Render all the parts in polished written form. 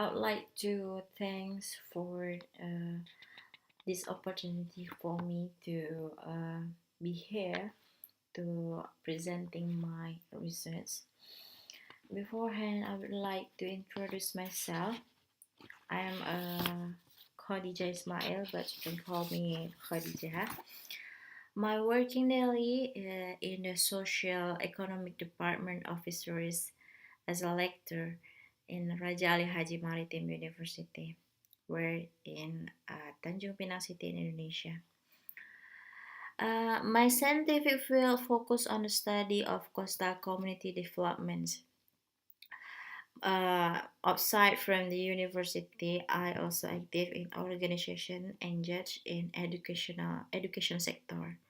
I would like to thanks for this opportunity for me to be here to presenting my research. Beforehand, I would like to introduce myself. I am Khodijah Ismail, but you can call me Khodijah. My working daily in the Social Economic Department of Fisheries as a lecturer in Raja Haji Maritim University, where in Tanjungpinang City in Indonesia. My scientific field focus on the study of coastal community development. Outside from the university, I also active in organization engaged in education sector,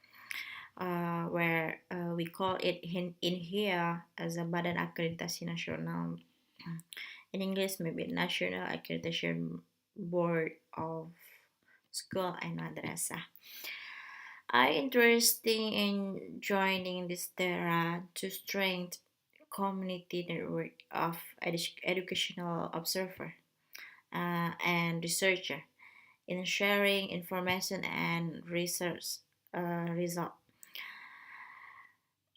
where we call it in here as a Badan Akreditasi Nasional. In English, maybe National Accreditation Board of School and Madrasah. I interested in joining this TERA to strengthen community network of educational observer and researcher in sharing information and research result.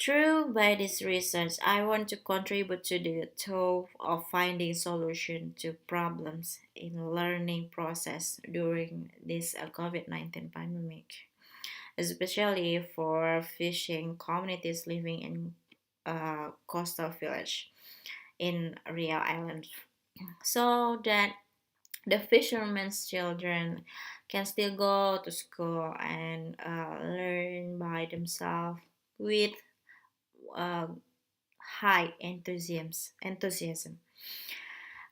Through by this research, I want to contribute to the tool of finding solution to problems in learning process during this COVID-19 pandemic, especially for fishing communities living in coastal village in Riau Island, so that the fishermen's children can still go to school and learn by themselves with uh, high enthusiasm.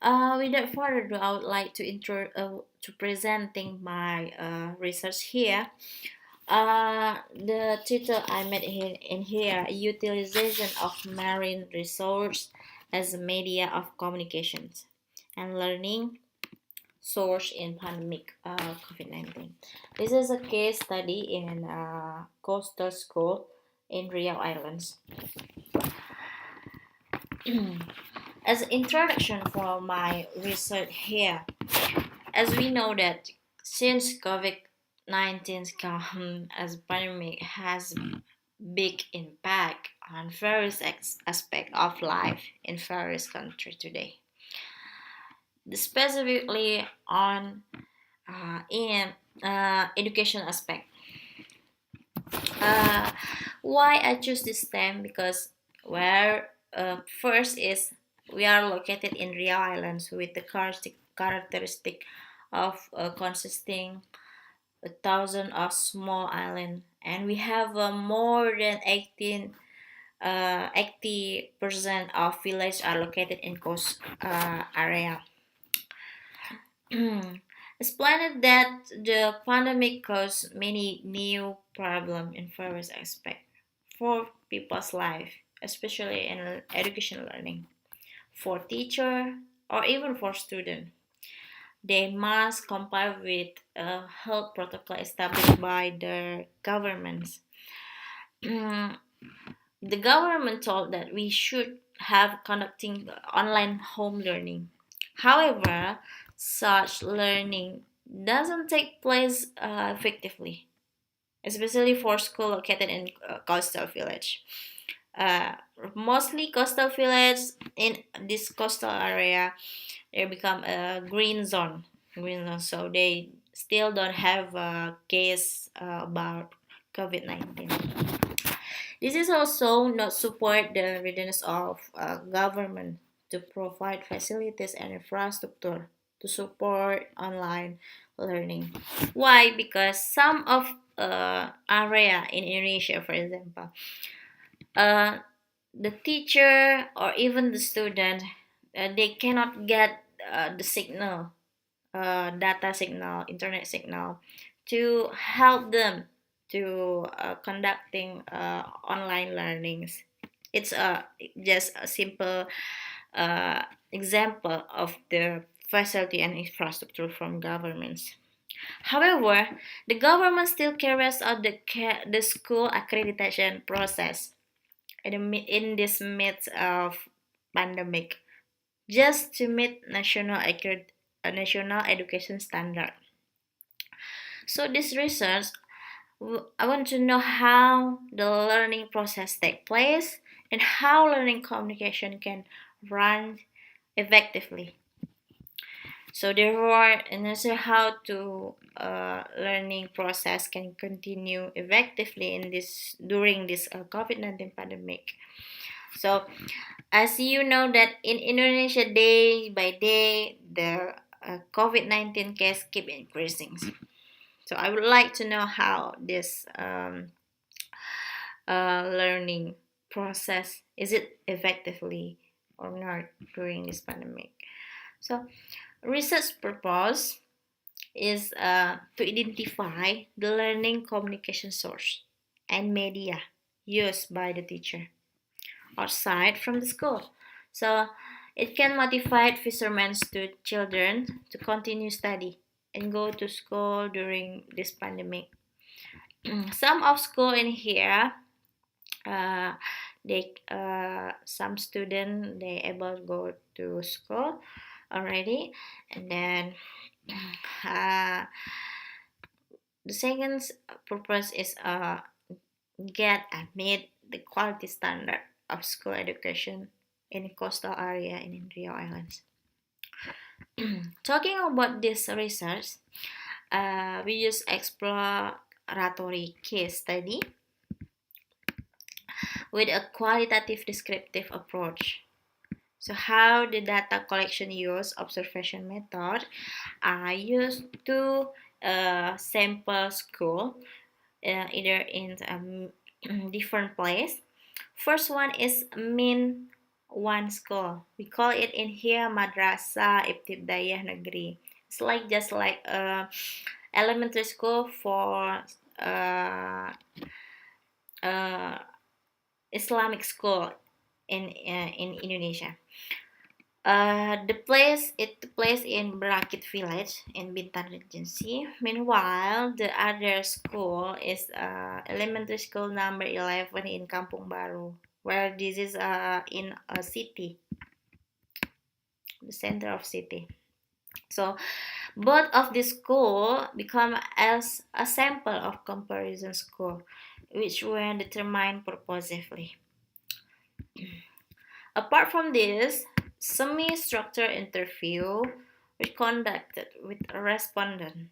Without further ado, I would like to presenting my research here. The title I made in here: Utilization of Marine Resource as a Media of Communications and Learning Source in Pandemic COVID-19. This is a case study in coastal school in Riau Islands. As an introduction for my research here, as we know that since COVID-19 come as pandemic has big impact on various aspects of life in various countries today, specifically on in education aspect. Uh, why I choose this theme? Because where first is we are located in Riau Islands with the characteristic of consisting 1,000 of small island, and we have more than 80% of villages are located in coast area. Explained that the pandemic caused many new problems in various aspects for people's life, especially in education learning, for teacher or even for student. They must comply with a health protocol established by the governments. The government told that we should have conducting online home learning. However, such learning doesn't take place effectively, especially for school located in coastal village. Uh, Mostly coastal village in this coastal area, they become a green zone. So they still don't have a case about COVID-19. This is also not support the readiness of government to provide facilities and infrastructure to support online learning. Why? Because some of area in Indonesia, for example, uh, the teacher or even the student, they cannot get the signal, data signal, internet signal, to help them to conducting online learnings. It's just a simple example of the facility and infrastructure from governments. However, the government still carries out the school accreditation process in this midst of pandemic. just to meet national education standard. So this research, I want to know how the learning process takes place and how learning communication can run effectively. So therefore, and also how to learning process can continue effectively in this during this COVID-19 pandemic. So as you know that in Indonesia, day by day the COVID-19 case keep increasing. So I would like to know how this learning process is it effectively or not during this pandemic. So research purpose is to identify the learning communication source and media used by the teacher outside from the school. So it can motivate fishermen to children to continue study and go to school during this pandemic. Some of school in here, uh, they some student they able to go to school already, and then uh, the second purpose is get and meet the quality standard of school education in coastal area and in Riau Islands. Talking about this research, we use exploratory case study with a qualitative descriptive approach. So how the data collection use observation method are used to sample school either in different place. First one is min one school. We call it in here Madrasah Ibtidaiyah Negeri. It's like just like elementary school for uh, Islamic school in Indonesia. The place in Berakit village in Bintan Regency. Meanwhile, the other school is elementary school number 11 in Kampung Baru, where this is in a city, the center of city. So both of the school become as a sample of comparison school, which were determined purposefully. Apart from this, semi-structured interview was conducted with a respondent.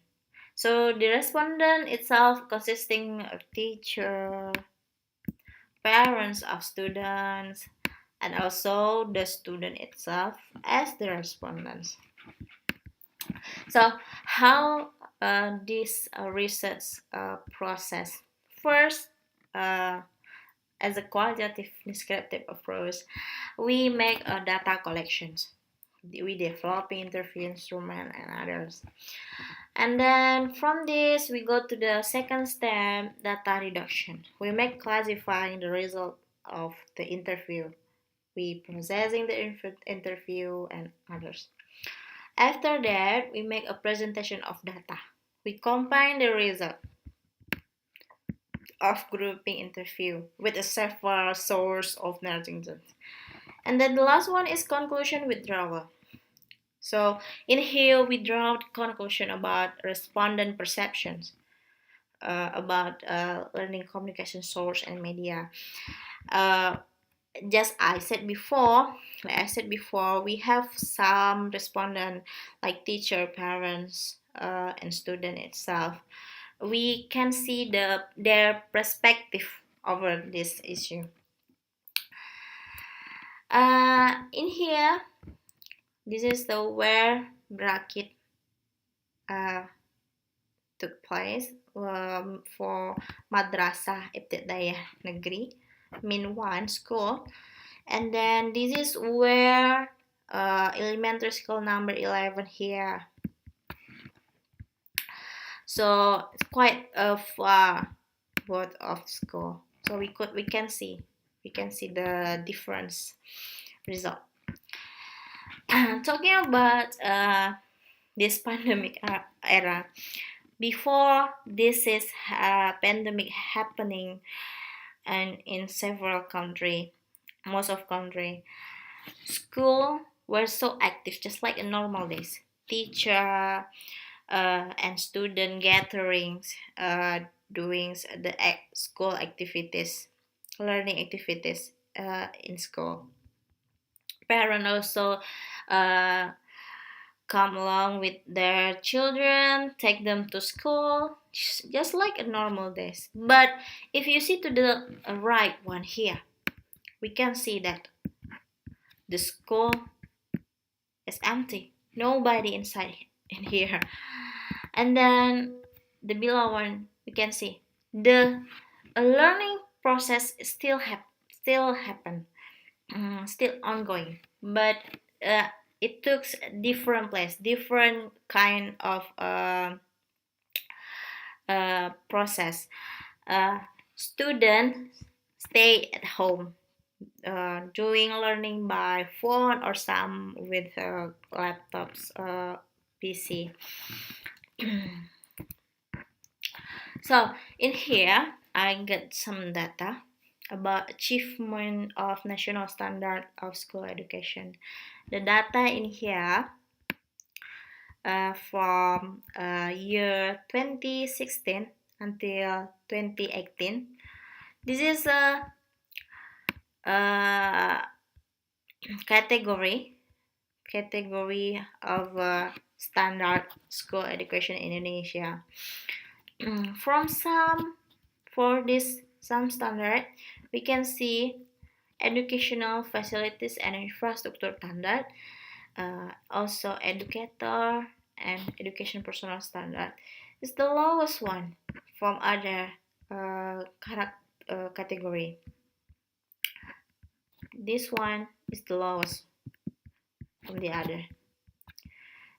So the respondent itself consisting of teacher, parents of students, and also the student itself as the respondents. So how this research process? First, as a qualitative descriptive approach, we make data collections. We develop interview instrument and others. And then from this, we go to the second step, data reduction. We make classifying the result of the interview. We processing the interview and others. After that, we make a presentation of data. We combine the result of grouping interview with a several source of narrative. And then the last one is conclusion withdrawal. So in here we draw the conclusion about respondent perceptions, about learning communication source and media. Just like I said before, we have some respondent like teacher, parents, and student itself. We can see their perspective over this issue. In here, this is the where bracket took place for Madrasah Ibtidaiyah Negeri, Min 1 school. And then this is where elementary school number 11 here. So it's quite far both of school. So we can see the difference result. Talking about this pandemic era, before this is pandemic happening, and in several country, most of country, school were so active, just like in normal days. Teacher and student gatherings, doing the school activities, learning activities in school. Parents also uh, come along with their children, take them to school, just like a normal days. But if you see to the right one here, we can see that the school is empty. Nobody inside in here. And then the below one, we can see the learning process still happen, still ongoing, but it took different place, different kind of process. Students stay at home, doing learning by phone or some with laptops, PC. So in here, I get some data about achievement of national standard of school education. The data in here from year 2016 until 2018. This is a category of standard school education in Indonesia. From some standard, we can see educational facilities and infrastructure standard, also educator and education personnel standard is the lowest one from other category. This one is the lowest from the other.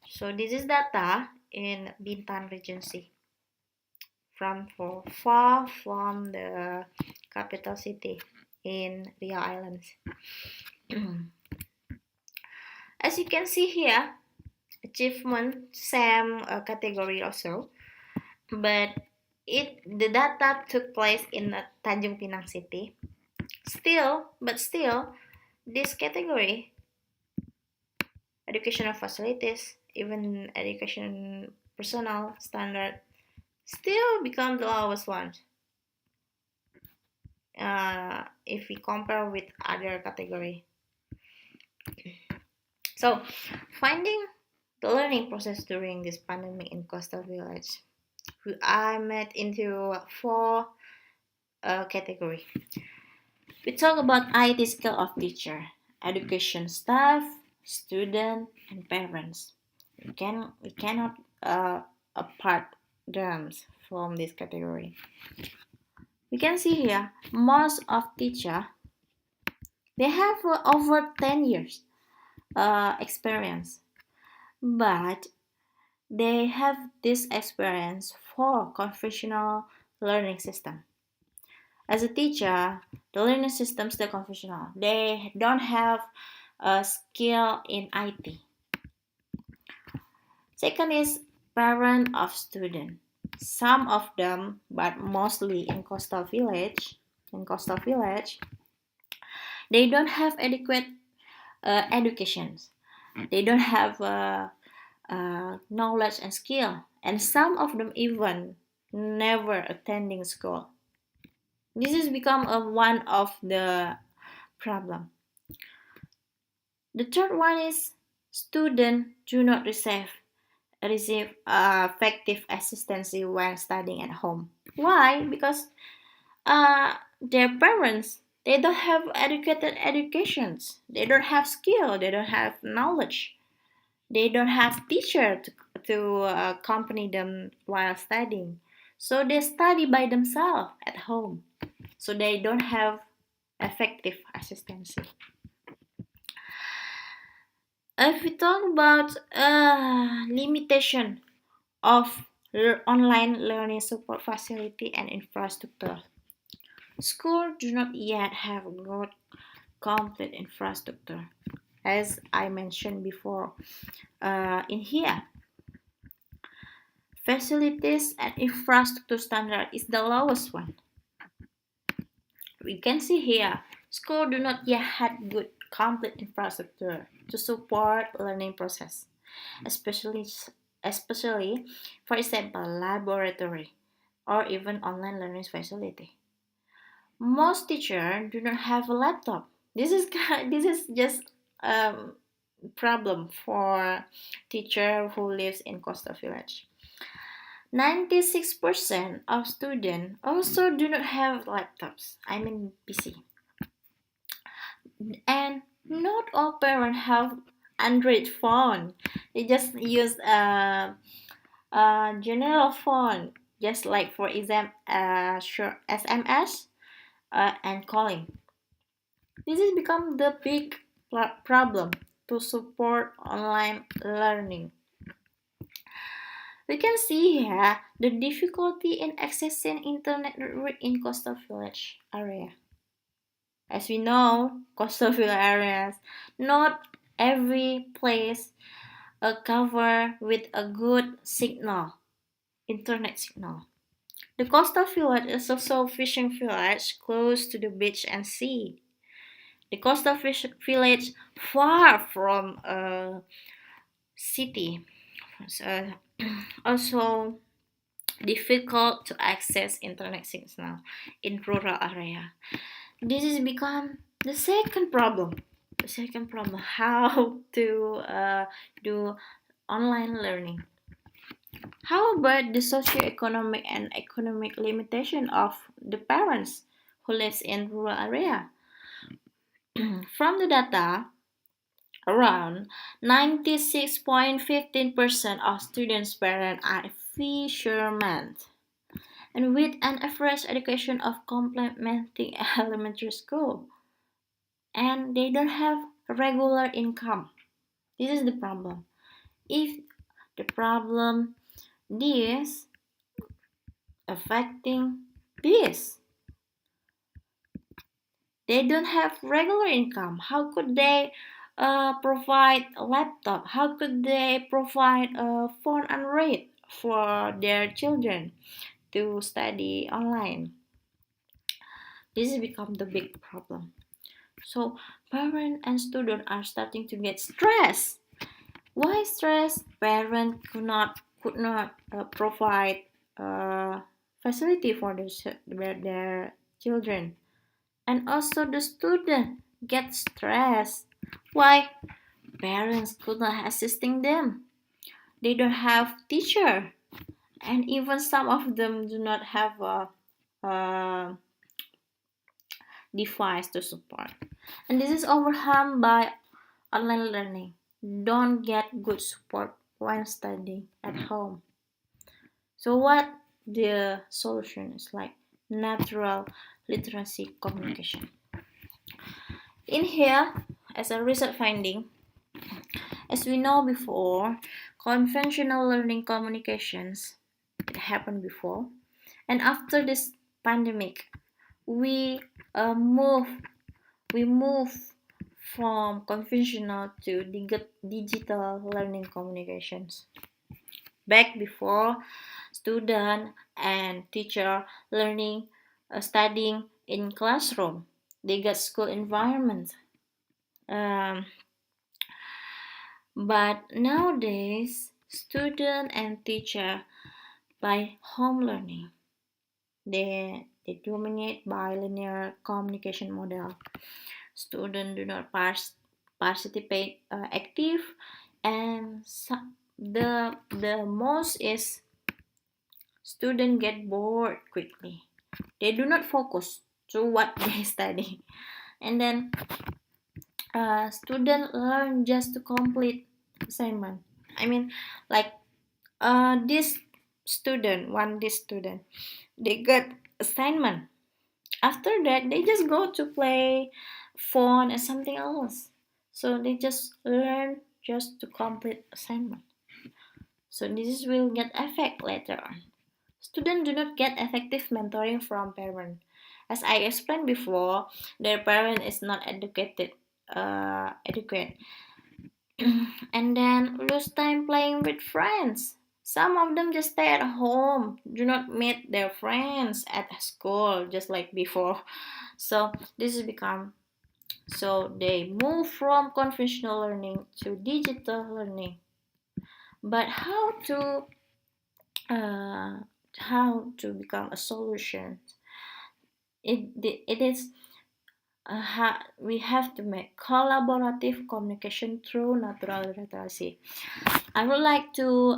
So this is data in Bintan Regency, from far from the capital city in Riau Islands. As you can see here, achievement same category also, but the data took place in Tanjungpinang city. Still, this category, educational facilities, even education personnel standard, still become the lowest one if we compare with other category. So, finding the learning process during this pandemic in coastal village, I made into 4 category. We talk about IT skill of teacher, education staff, student, and parents. We cannot apart them from this category. We can see here most of teacher, they have over 10 years experience, but they have this experience for conventional learning system. As a teacher, the learning system is still conventional. They don't have a skill in IT. Second is parent of student. Some of them, but mostly in coastal village, they don't have adequate educations. They don't have knowledge and skill, and some of them even never attending school. This has become one of the problem. The third one is students do not receive effective assistance when studying at home. Why? Because their parents, they don't have educated educations. They don't have skill. They don't have knowledge. They don't have teacher to accompany them while studying. So they study by themselves at home. So they don't have effective assistance. If we talk about limitation of online learning support facility and infrastructure, schools do not yet have good complete infrastructure, as I mentioned before in here. Facilities and infrastructure standard is the lowest one. We can see here, schools do not yet have good complete infrastructure. to support learning process, especially especially for example laboratory or even online learning facility. Most teachers do not have a laptop. This is this is just um problem for teacher who lives in coastal village. 96% of students also do not have laptops. I mean PC. And not all parents have Android phone. They just use a general phone, just like for example, short SMS and calling. This has become the big problem to support online learning. We can see here the difficulty in accessing internet in coastal village area. As we know, coastal village areas, not every place cover with a good signal, internet signal. The coastal village is also a fishing village close to the beach and sea. The coastal village far from a city, so, also difficult to access internet signal in rural area. This has become the second problem. The second problem, how to do online learning. How about the socioeconomic and economic limitation of the parents who lives in rural area? From the data, around 96.15% of students' parents are fishermen, and with an average education of complementing elementary school, and they don't have regular income. This is the problem. If the problem this affecting this, they don't have regular income. How could they provide a laptop? How could they provide a phone and read for their children to study online? This has become the big problem. So parents and students are starting to get stressed. Why stress? Parents could not provide facility for their children, and also the student get stressed. Why? Parents could not assisting them. They don't have teacher, and even some of them do not have a device to support. And this is overwhelmed by online learning. Don't get good support when studying at home. So what the solution is like natural literacy communication. In here, as a research finding, as we know before, conventional learning communications it happened before, and after this pandemic, we move we move from conventional to digital learning communications. Back before, student and teacher learning studying in classroom, they got school environment. Um, but nowadays, student and teacher by home learning, they dominate by linear communication model. Students do not participate active, and the most is students get bored quickly. They do not focus to what they study, and then student learn just to complete assignment. I mean, like this student, they got assignment. After that, they just go to play phone and something else. So they just learn just to complete assignment. So this will get effect later on. Students do not get effective mentoring from parents. As I explained before, their parent is not educated, and then lose time playing with friends. Some of them just stay at home, do not meet their friends at school, just like before. So this has become So they move from conventional learning to digital learning. But uh, how to become a solution? It is we have to make collaborative communication through natural literacy. I would like to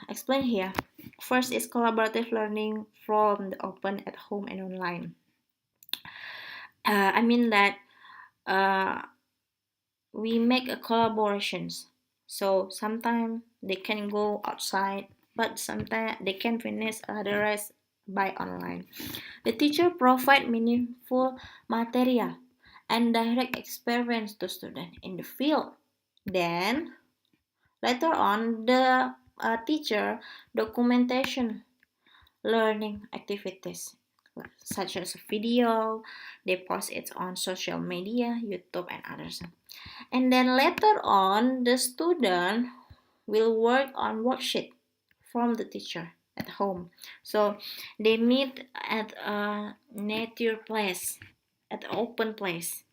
explain here. First is collaborative learning from the open at home and online. I mean that uh, we make a collaborations. So sometimes they can go outside, but sometimes they can finish the rest by online. The teacher provide meaningful material and direct experience to students in the field. Then later on, the teacher documentation learning activities such as video. They post it on social media, YouTube, and others. And then later on, the student will work on worksheet from the teacher at home. So they meet at a nature place, at an open place.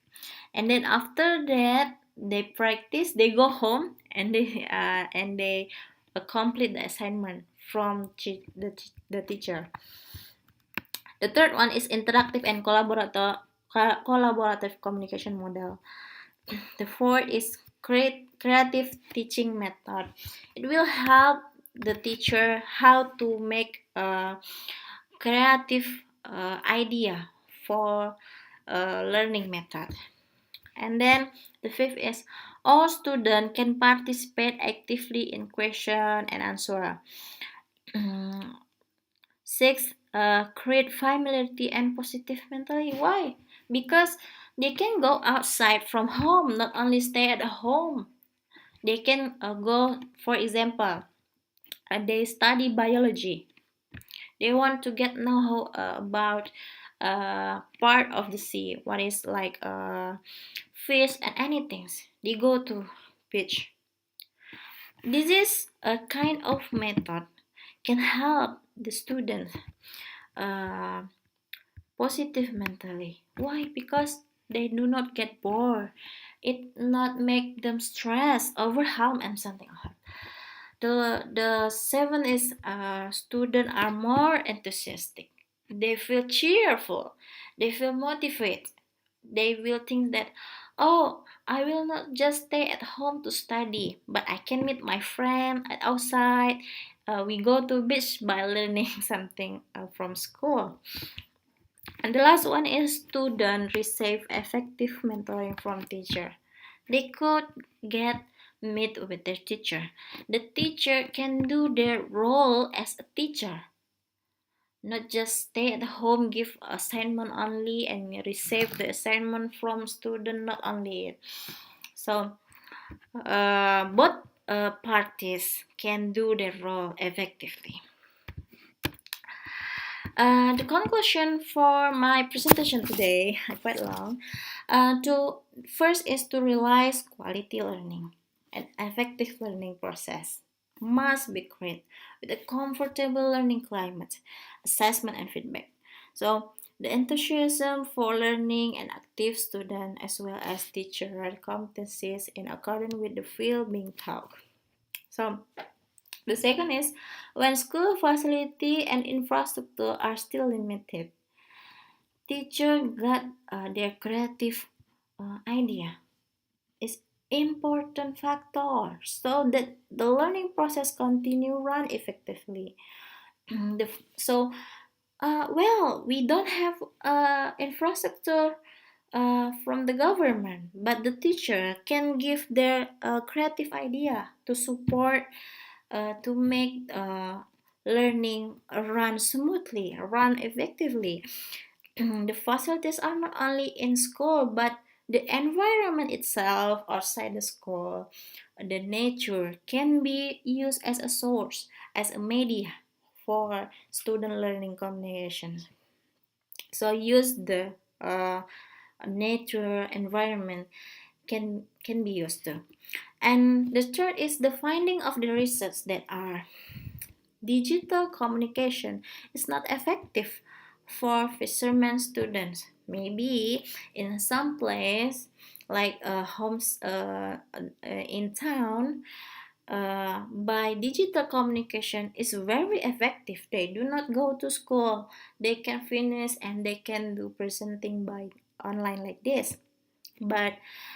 And then after that, they practice, they go home, and they complete the assignment from the teacher. The third one is interactive and collaborative communication model. The fourth is creative teaching method. It will help the teacher how to make a creative idea for a learning method. And then the fifth is all students can participate actively in question and answer. Six, create familiarity and positive mentally. Why? Because they can go outside from home, not only stay at home. They can go, for example, they study biology. They want to get know about part of the sea, what is like fish and anything. They go to beach. This is a kind of method can help the student uh, positive mentally. Why? Because they do not get bored. It not make them stress, overwhelmed, and something like that. The seven is students are more enthusiastic. They feel cheerful. They feel motivated. They will think that, oh, I will not just stay at home to study, but I can meet my friend at outside. We go to beach by learning something from school. And the last one is student receive effective mentoring from teacher. They could get meet with their teacher. The teacher can do their role as a teacher, not just stay at home, give assignment only, and receive the assignment from student not only. So both parties can do their role effectively. The conclusion for my presentation today, quite long, to first is to realize quality learning. An effective learning process must be created with a comfortable learning climate, assessment and feedback. So the enthusiasm for learning and active student as well as teacher competencies in accordance with the field being taught. So the second is when school facility and infrastructure are still limited, teacher got their creative idea is important factor so that the learning process continue run effectively. So well, we don't have infrastructure from the government, but the teacher can give their creative idea to support to make learning run smoothly, run effectively. The facilities are not only in school, but the environment itself outside the school, the nature can be used as a source, as a media for student learning communication. So use the nature environment can be used too. And the third is the finding of the research that are digital communication is not effective for fishermen students. Maybe in some place like homes in town, by digital communication is very effective. They do not go to school. They can finish and they can do presenting by online like this. But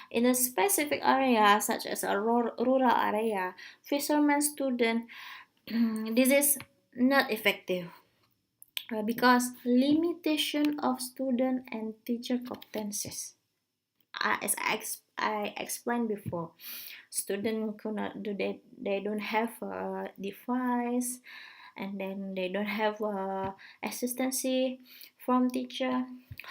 in a specific area such as a rural area, fishermen student, this is not effective because limitation of student and teacher competencies. As I explained before, student could not do that. They don't have a device, and then they don't have assistance from teacher.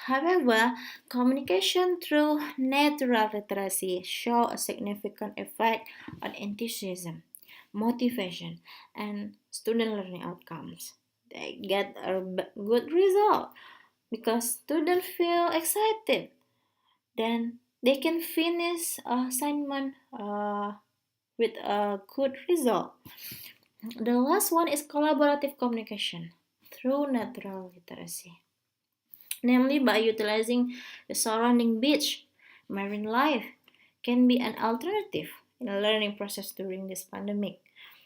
However, communication through natural literacy show a significant effect on enthusiasm, motivation, and student learning outcomes. They get a good result because students feel excited. Then they can finish assignment with a good result. The last one is collaborative communication through natural literacy, namely by utilizing the surrounding beach. Marine life can be an alternative in the learning process during this pandemic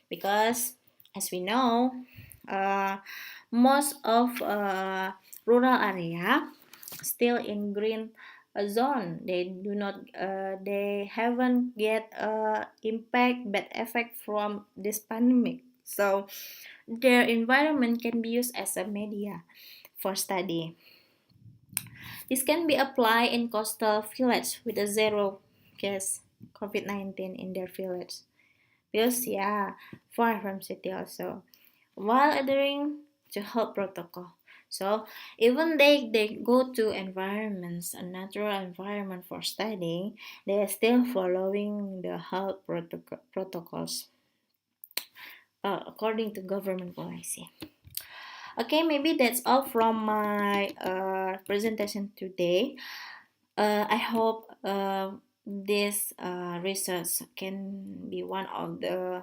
because, as we know, uh, most of rural area still in green zone. They do not they haven't get impact bad effect from this pandemic, so their environment can be used as a media for study. This can be applied in coastal village with a zero case COVID-19 in their village because, yeah, far from city also, while adhering to health protocol. So even they go to environments, a natural environment for studying, they are still following the health protocols according to government policy. Okay, maybe that's all from my presentation today. I hope this research can be one of the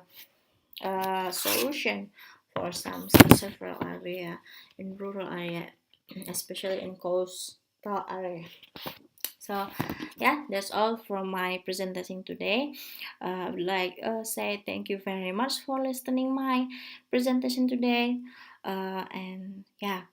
solution for some several area in rural area, especially in coastal area. So yeah, that's all from my presentation today. I would like say thank you very much for listening my presentation today. And yeah,